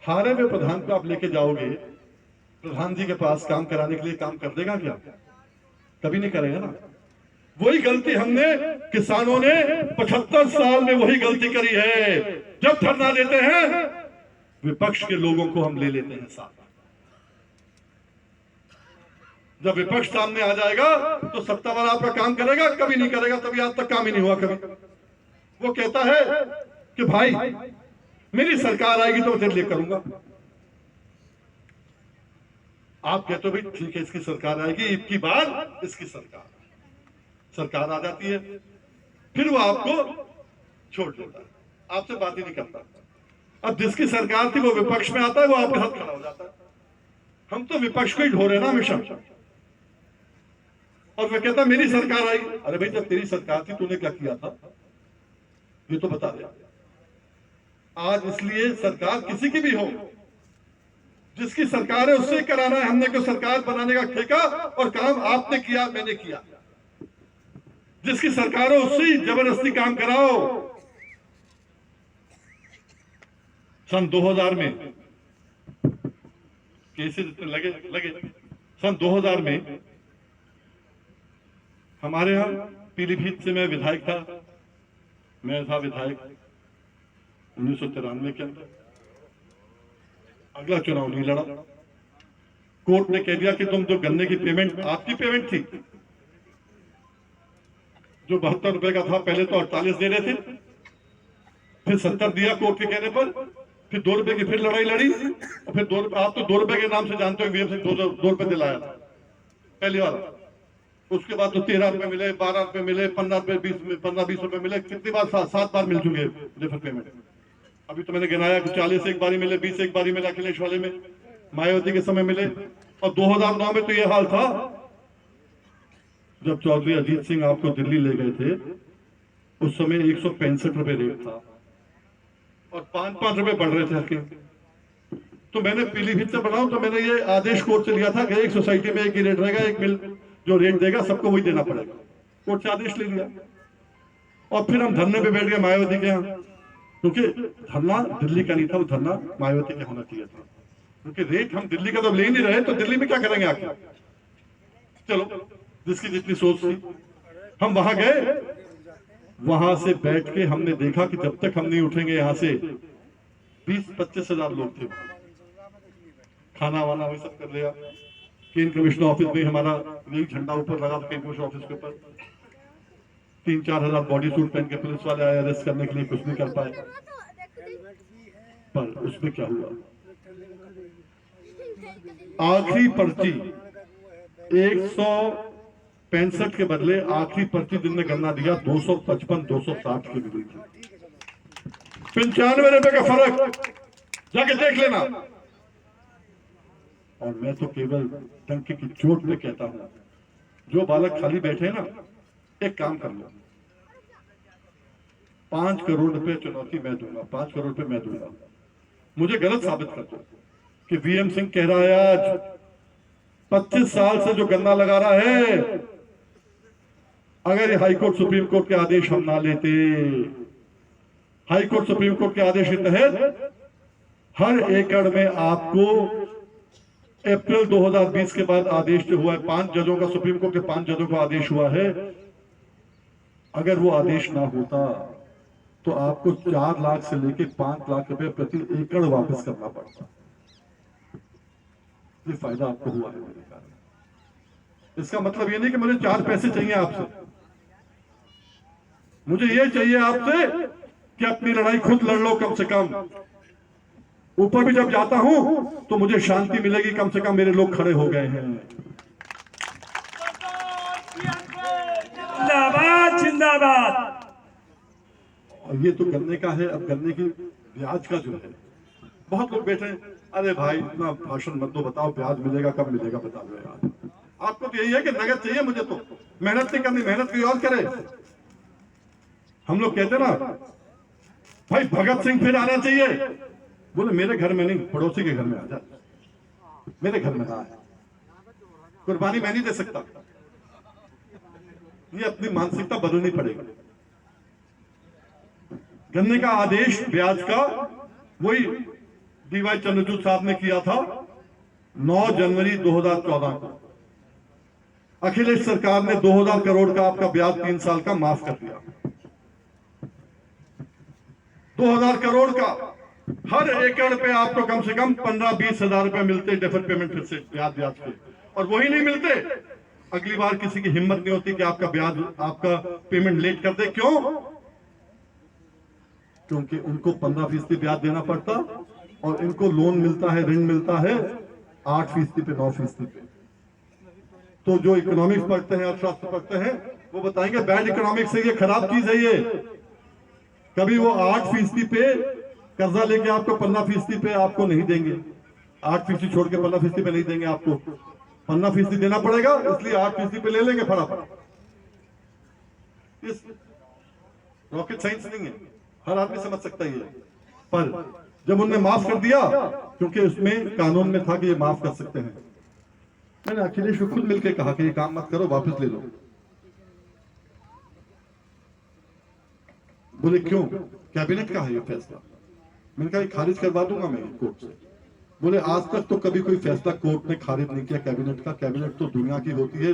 हारे हुए प्रधान को आप लेके जाओगे प्रधान जी के पास काम कराने के लिए, काम कर देगा क्या? कभी नहीं करेगा ना। वही गलती हमने, किसानों ने 75 साल में वही गलती करी है। जब धरना देते हैं, विपक्ष के लोगों को हम ले लेते हैं साथ। जब विपक्ष सामने आ जाएगा तो सत्ता वाला आपका काम करेगा? कभी नहीं करेगा, तभी आज तक काम ही नहीं हुआ कभी। वो कहता है कि भाई मेरी सरकार आएगी तो मैं तेरे लिए करूंगा। आप कहते हो भाई ठीक है, इसकी सरकार आएगी, इनकी बार इसकी सरकार आ जाती है, फिर वो आपको छोड़ देता है, आपसे बात ही नहीं करता। अब जिसकी सरकार थी वो विपक्ष में आता है, वो आपके साथ खड़ा हो जाता है। हम तो विपक्ष को ही ढो रहे ना हमेशा। और वह कहता मेरी सरकार आई। अरे भाई जब तेरी सरकार थी तूने क्या किया था, ये तो बता दे। आज इसलिए सरकार किसी की भी हो, जिसकी सरकार है उससे कराना है। हमने को सरकार बनाने का ठेका और काम आपने किया, मैंने किया। जिसकी सरकार है उससे जबरदस्ती काम कराओ। सन 2000 में केसेस इतने लगे। सन 2000 में हमारे यहां पीलीभीत से मैं विधायक था, मैं था विधायक 1993 के अंदर। अगला चुनाव नहीं लड़ा। कोर्ट ने कह दिया कि तुम जो गन्ने की पेमेंट, आपकी पेमेंट थी, जो 72 रुपए का था, पहले तो 48 दे रहे थे, फिर 70 दिया कोर्ट के कहने पर, फिर 2 रुपए की फिर लड़ाई लड़ी, और फिर 2 रुपए, आप तो 2 रुपए के नाम से जानते हो, वीएम सिंह 2 रुपए दिलाया था पहली बार। उसके बाद तो 13 रुपए मिले, 12 रुपए मिले, 15-20 रुपए मिले, कितनी बार? 7 बार मिल चुके डिफर पेमेंट। अभी तो मैंने गिनाया कि 40 एक बारी मिले, 20 एक बारी मिले अखिलेश वाले में, मायावती के समय मिले। और 2009 में तो ये हाल था जब चौधरी अजीत सिंह आपको दिल्ली ले गए थे, उस समय 165 रुपए रेट था और 5-5 रुपए बढ़ रहे थे हल्के। तो मैंने पीलीभीत से बनाऊं तो मैंने ये आदेश कोर्ट से लिया था कि एक सोसाइटी में एक ही रेट रहेगा, एक मिल जो रेट देगा सबको वही देना पड़ेगा। कोर्ट से आदेश ले लिया और फिर हम धरने पे बैठ गए मायावती के यहाँ, क्योंकि धरना दिल्ली का नहीं था, वो धरना मायावती का होना चाहिए था। क्योंकि रेट हम दिल्ली का तो ले नहीं रहे, तो दिल्ली में क्या करेंगे आके? चलो जिसकी जितनी सोच थी, हम वहां गए। वहां से बैठ के हमने देखा कि जब तक हम नहीं उठेंगे यहाँ से, 20-25 हजार लोग थे। खाना वाना वही सब कर लिया। केंद्र कमिश्नर ऑफिस में हमारा यही झंडा ऊपर लगा था, केंद्र कमिश्नर ऑफिस के ऊपर 3-4 हजार बॉडी सूट पहन के पुलिस वाले आए अरेस्ट करने के लिए, कुछ नहीं कर पाए। पर उसमें क्या हुआ, आखिरी पर्ची 165 के बदले आखिरी पर्ची जिनने गन्ना दिया 255-260 की मिली थी। 95 रुपए का फर्क, जाके देख लेना। और मैं तो केवल टंकी की चोट पे कहता हूं, जो बालक खाली बैठे हैं ना, एक काम कर लो, 5 करोड़ रुपए चुनौती मैं दूंगा, 5 करोड़ रुपए मैं दूंगा। मुझे गलत साबित कर दो कि वीएम सिंह कह रहा है आज 25 साल से जो गन्ना लगा रहा है, अगर हाईकोर्ट सुप्रीम कोर्ट के आदेश हम ना लेते, हाईकोर्ट सुप्रीम कोर्ट के आदेश के तहत हर एकड़ में आपको अप्रैल 2020 के बाद आदेश जो हुआ है, 5 जजों का, सुप्रीम कोर्ट के 5 जजों का आदेश हुआ है, अगर वो आदेश ना होता तो आपको 4 लाख से लेकर 5 लाख रुपए प्रति एकड़ वापस करना पड़ता। ये फायदा आपको हुआ है मेरे कारण। इसका मतलब ये नहीं कि मुझे 4 पैसे चाहिए आपसे, मुझे ये चाहिए आपसे कि अपनी लड़ाई खुद लड़ लो कम से कम। ऊपर भी जब जाता हूं तो मुझे शांति मिलेगी, कम से कम मेरे लोग खड़े हो गए हैं।
जिंदाबाद जिंदाबाद।
और ये तो गन्ने का है। अब गन्ने की ब्याज का जो है, बहुत लोग बैठे हैं, अरे भाई इतना भाषण मत दो, बताओ ब्याज मिलेगा कब मिलेगा, बता दो यार। आपको तो यही है कि नगद चाहिए, मुझे तो मेहनत नहीं करनी, मेहनत कोई और करे। हम लोग कहते ना भाई भगत सिंह फिर आना चाहिए, बोले मेरे घर में नहीं, पड़ोसी के घर में आ जा, मेरे घर में ना आए, कुर्बानी मैं नहीं दे सकता। ये अपनी मानसिकता बदलनी पड़ेगी। गन्ने का आदेश ब्याज का वही डीवाई चंद्रचूड़ साहब ने किया था 9 जनवरी 2014 को। अखिलेश सरकार ने 2000 करोड़ का आपका ब्याज 3 साल का माफ कर दिया। 2000 करोड़ का हर एकड़ पे आपको कम से कम 15-20 हजार रुपए मिलते डेफर्ड पेमेंट फिर से ब्याज के, और वही नहीं मिलते। अगली बार किसी की हिम्मत नहीं होती कि आपका ब्याज, आपका पेमेंट लेट कर दे। क्यों? क्योंकि उनको 15% ब्याज देना पड़ता, और इनको लोन मिलता है, ऋण मिलता है 8% पे, 9% पे। तो जो इकोनॉमिक्स पढ़ते हैं, अर्थशास्त्र पढ़ते हैं, वो बताएंगे बैड इकोनॉमिक्स है, ये खराब चीज है। ये कभी वो 8% पे कर्जा लेके आपको 15% पे आपको नहीं देंगे, 8% छोड़ के 15% पे नहीं देंगे, आपको 15% देना पड़ेगा, इसलिए 8% पे ले लेंगे फटाफट। इस रॉकेट साइंस नहीं है, हर आदमी समझ सकता ही है। पर जब उन्होंने माफ कर दिया, क्योंकि उसमें कानून में था कि ये माफ कर सकते हैं, मैंने अखिलेश को खुद मिलकर कहा कि ये काम मत करो, वापस ले लो। बोले क्यों? कैबिनेट का है ये फैसला। मैंने कहा खारिज करवा दूंगा मैं कोर्ट से। बोले आज तक तो कभी कोई फैसला कोर्ट ने खारिज नहीं किया कैबिनेट का। कैबिनेट तो दुनिया की होती है,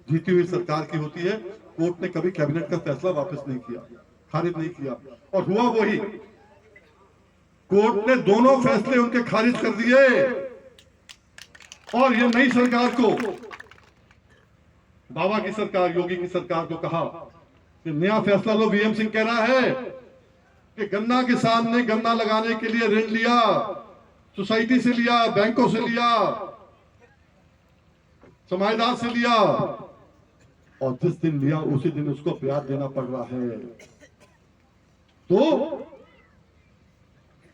जीती हुई सरकार की होती है। कोर्ट ने कभी कैबिनेट का फैसला वापस नहीं किया, खारिज नहीं किया। और हुआ वही, कोर्ट ने दोनों फैसले उनके खारिज कर दिए। और ये नई सरकार को, बाबा की सरकार, योगी की सरकार को कहा कि नया फैसला लो। वीएम सिंह कह रहा है कि गन्ना किसान ने गन्ना लगाने के लिए ऋण लिया, सोसाइटी से लिया, बैंकों से लिया, समाजदार से लिया, और जिस दिन लिया उसी दिन उसको ब्याज देना पड़ रहा है। तो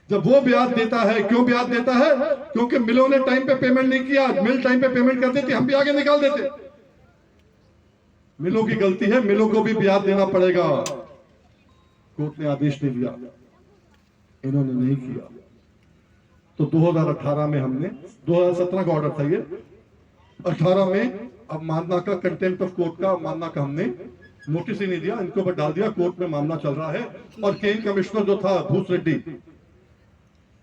जब वो ब्याज देता है, क्यों ब्याज देता है? क्योंकि मिलों ने टाइम पे पेमेंट नहीं किया। मिल टाइम पे पेमेंट कर देती, हम भी आगे निकाल देते। मिलों की गलती है, मिलों को भी ब्याज देना पड़ेगा। कोर्ट ने आदेश दे दिया, इन्होंने नहीं किया। तो 2018 में हमने, 2017 का ऑर्डर था ये, 18 में अवमानना का, कंटेम्प्ट ऑफ कोर्ट का अवमानना का हमने नोटिस ही नहीं दिया, इनको ऊपर डाल दिया। कोर्ट में मामला चल रहा है। और केन कमिश्नर जो था भूस रेड्डी,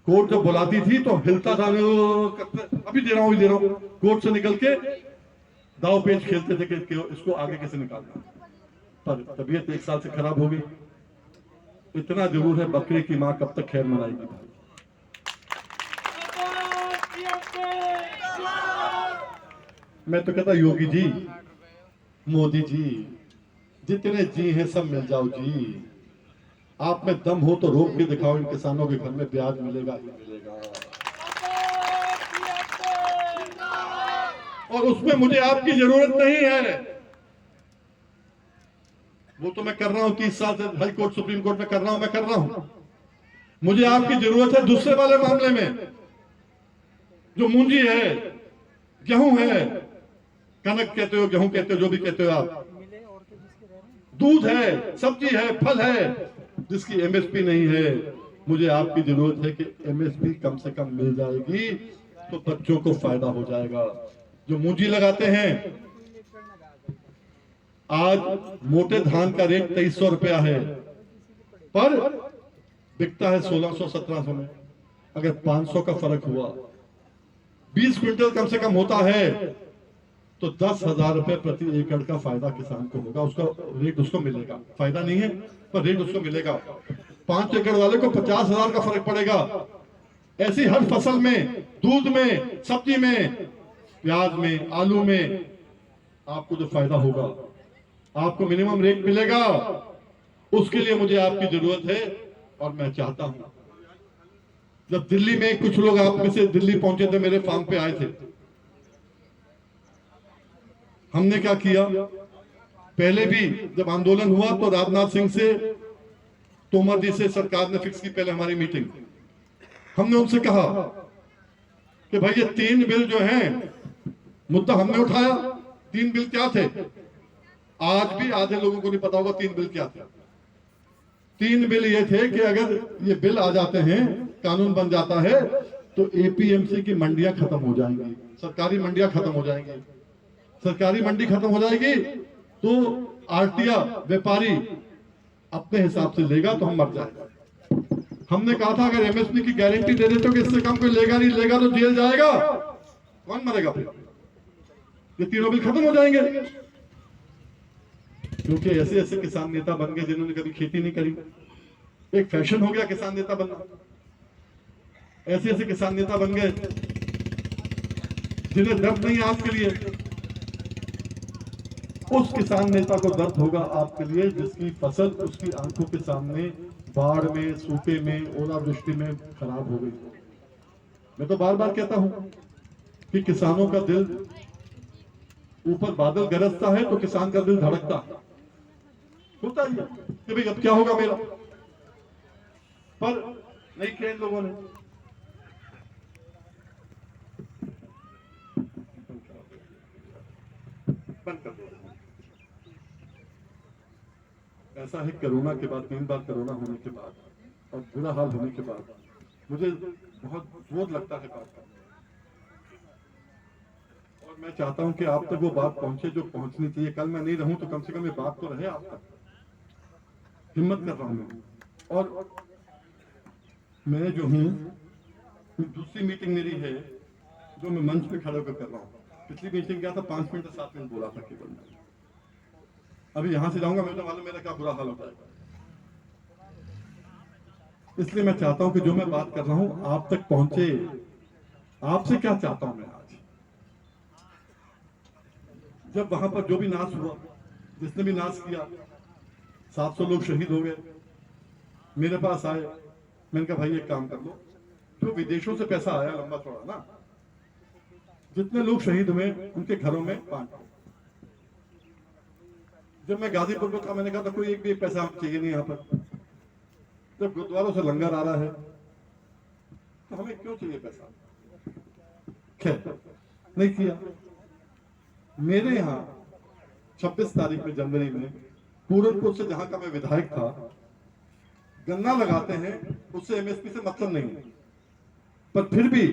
कोर्ट जब बुलाती थी तो हिलता था, अभी दे रहा हूं, अभी दे रहा हूं। कोर्ट से निकल के दाव पेच खेलते थे कि इसको आगे कैसे निकालना। पर तबीयत 1 साल से खराब हो गई। इतना जरूर है, बकरे की मां कब तक खैर मनाएगी। मैं तो कहता योगी जी, मोदी जी, जितने जी हैं सब मिल जाओ जी। आप में दम हो तो रोक के दिखाओ, इन किसानों के घर में ब्याज मिलेगा ही मिलेगा। और उसमें मुझे आपकी जरूरत नहीं है। वो तो मैं कर रहा हूं, 30 साल से हाई कोर्ट, सुप्रीम कोर्ट में कर रहा हूं, मैं कर रहा हूं। मुझे आपकी जरूरत है दूसरे वाले मामले में, जो मूंजी है, गेहूं है, कनक कहते हो, गेहूं कहते हो, जो भी कहते हो आप, दूध है, सब्जी है, फल है, जिसकी एमएसपी नहीं है। मुझे आपकी जरूरत है कि एमएसपी कम से कम मिल जाएगी तो बच्चों को फायदा हो जाएगा। जो मूंजी लगाते हैं, आज मोटे धान का रेट 2300 रुपया है, पर बिकता है 1600-1700 में। अगर 500 का फर्क हुआ, 20 क्विंटल कम से कम होता है, तो 10,000 रुपए प्रति एकड़ का फायदा किसान को होगा। उसका रेट उसको मिलेगा, फायदा नहीं है पर रेट उसको मिलेगा। 5 एकड़ वाले को 50,000 का फर्क पड़ेगा। ऐसी हर फसल में, दूध में, सब्जी में, प्याज में, आलू में आपको जो फायदा होगा, आपको मिनिमम रेट मिलेगा। उसके लिए मुझे आपकी जरूरत है। और मैं चाहता हूं जब दिल्ली में कुछ लोग आप में से दिल्ली पहुंचे थे, मेरे फार्म पे आए थे, हमने क्या किया, पहले भी जब आंदोलन हुआ तो राजनाथ सिंह से, तोमर जी से सरकार ने फिक्स की पहले हमारी मीटिंग। हमने उनसे कहा कि भाई ये 3 बिल जो हैं, मुद्दा हमने उठाया। 3 बिल क्या थे? आज भी आधे लोगों को नहीं पता होगा 3 बिल क्या थे। 3 बिल ये थे कि अगर ये बिल आ जाते हैं, कानून बन जाता है, तो एपीएमसी की मंडियां खत्म हो जाएंगी, सरकारी मंडियां खत्म हो जाएंगी। सरकारी मंडी खत्म हो जाएगी तो आरटीआ व्यापारी अपने हिसाब से लेगा, तो हम मर जाएगा। हमने कहा था अगर एमएसपी की गारंटी दे देते हो कि इससे कम कोई लेगा नहीं, लेगा तो जेल जाएगा, कौन मरेगा फिर? ये तीनों बिल खत्म हो जाएंगे। क्योंकि ऐसे ऐसे किसान नेता बन गए जिन्होंने कभी खेती नहीं करी। एक फैशन हो गया किसान नेता बनना। ऐसे ऐसे किसान नेता बन गए जिन्हें दर्द नहीं है आपके लिए। उस किसान नेता को दर्द होगा आपके लिए जिसकी फसल उसकी आंखों के सामने बाढ़ में, सूखे में, ओलावृष्टि में खराब हो गई। मैं तो बार बार कहता हूं कि किसानों का दिल, ऊपर बादल गरजता है तो किसान का दिल धड़कता होता ही है कि भाई अब क्या होगा मेरा। पर नहीं किया इन लोगों ने। बंद कर दो। ऐसा है, कोरोना के बाद, 3 बार कोरोना होने के बाद और बुरा हाल होने के बाद मुझे बहुत बोझ लगता है बात करने। और मैं चाहता हूं कि आप तक वो बात पहुंचे जो पहुंचनी चाहिए। कल मैं नहीं रहूं तो कम से कम ये बात तो रहे आप तक। हिम्मत कर रहा हूं मैं। और मैं जो हूं, दूसरी मीटिंग मेरी है जो मैं मंच पे खड़े होकर कर रहा हूं। पिछली मीटिंग क्या था, 5 मिनट 7 मिनट बोला था केवल। अभी यहां से जाऊंगा, मैं तो मालूम मेरा क्या बुरा हाल हो जाएगा। इसलिए मैं चाहता हूं कि जो मैं बात कर रहा हूं आप तक पहुंचे। आपसे क्या चाहता हूं मैं आज, जब वहां पर जो भी नाश हुआ, जिसने भी नाश किया, 700 लोग शहीद हो गए, मेरे पास आए। मैंने कहा भाई एक काम कर लो, जो विदेशों से पैसा आया लंबा चौड़ा ना, जितने लोग शहीद हुए उनके घरों में बांट दो। जब मैं गाजीपुर में था, मैंने कहा था कोई एक भी पैसा हमें चाहिए नहीं यहाँ पर। जब गुरुद्वारों से लंगर आ रहा है तो हमें क्यों चाहिए पैसा? खैर नहीं किया। मेरे यहाँ 26 तारीख में, जनवरी में, पूरनपुर से जहां का मैं विधायक था, गन्ना लगाते हैं, उससे एमएसपी से मतलब नहीं है, पर फिर भी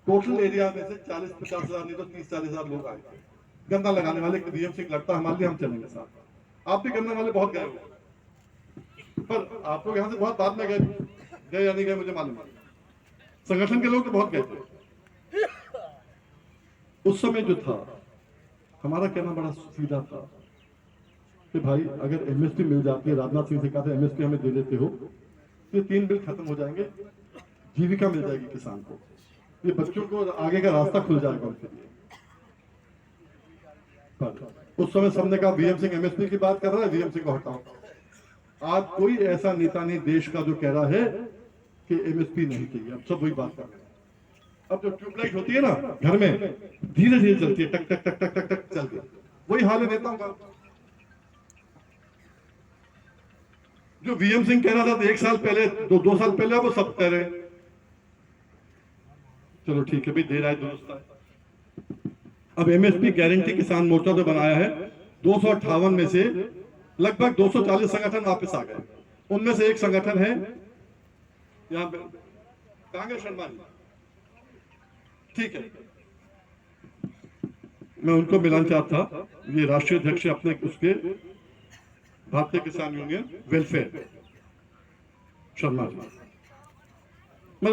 टोटल एरिया में से 40-50 हजार नहीं तो 30-40 हजार लोग आए थे गन्ना लगाने वाले। डीएम सिंह लगता हमारे लिए, हम चलेंगे साथ। आप भी गन्ना वाले बहुत गए हो, पर आप लोग यहाँ से बहुत बाद में गए या नहीं गए मुझे मालूम है। संगठन के लोग तो बहुत गए थे। उस समय जो था, हमारा कहना बड़ा सीधा था कि भाई अगर एमएसपी मिल जाती है, राजनाथ सिंह से कहा था एमएसपी हमें दे देते हो तो 3 बिल खत्म हो जाएंगे, जीविका मिल जाएगी किसान को, ये बच्चों को आगे का रास्ता खुल जाएगा उनके लिए। पर उस समय सबने कहा वीएम सिंह एमएसपी की बात कर रहा है, वीएम सिंह को हटाओ। आज कोई ऐसा नेता नहीं देश का जो कह रहा है कि एमएसपी नहीं चाहिए। अब सब वही बात कर रहे हैं। अब जो ट्यूबलाइट होती है ना घर में, धीरे धीरे चलती है, टक टक टक टक टक टक चलती है, वही हाल है नेताओं का। जो वीएम सिंह कह रहा था 1 साल पहले, 2 साल पहले, वो सब कह रहे हैं। चलो ठीक है भाई, देर आए दुरुस्त आए। अब एमएसपी गारंटी किसान मोर्चा जो बनाया है, 258 में से लगभग 240 संगठन वापस आ गए। उनमें से एक संगठन है यहाँ पे कांग्रेस शर्मा जी, ठीक है, मैं उनको मिलाना चाहता। ये राष्ट्रीय अध्यक्ष अपने उसके भारतीय किसान यूनियन वेलफेयर, शर्मा जी।